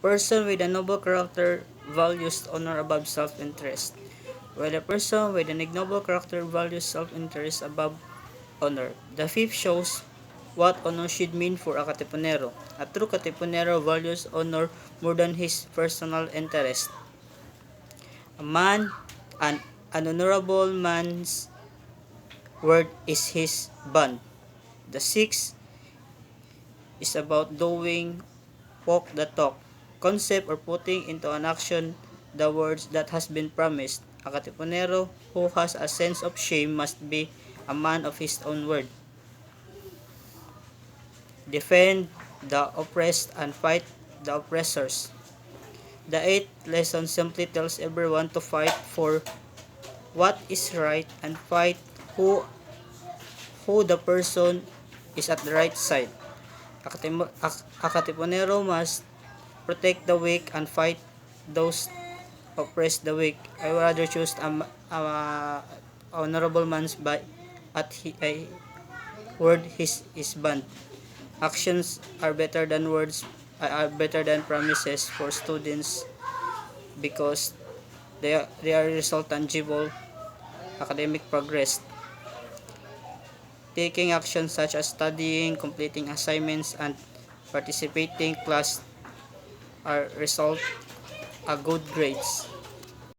person with a noble character values honor above self-interest, while a person with an ignoble character values self-interest above honor. The fifth shows what honor should mean for a Katipunero. A true Katipunero values honor more than his personal interest. An honorable man's word is his bond. The sixth is about doing walk the talk, concept or putting into an action the words that has been promised. A Katipunero who has a sense of shame must be a man of his own word. Defend the oppressed and fight the oppressors. The eighth lesson simply tells everyone to fight for what is right and fight who the person is at the right side. A Katipunero must protect the weak and fight those oppress the weak. I would rather choose a honorable man's by at a word his bond. Actions are better than words, are better than promises for students because they are result tangible academic progress. Taking actions such as studying, completing assignments, and participating class are result a good grades.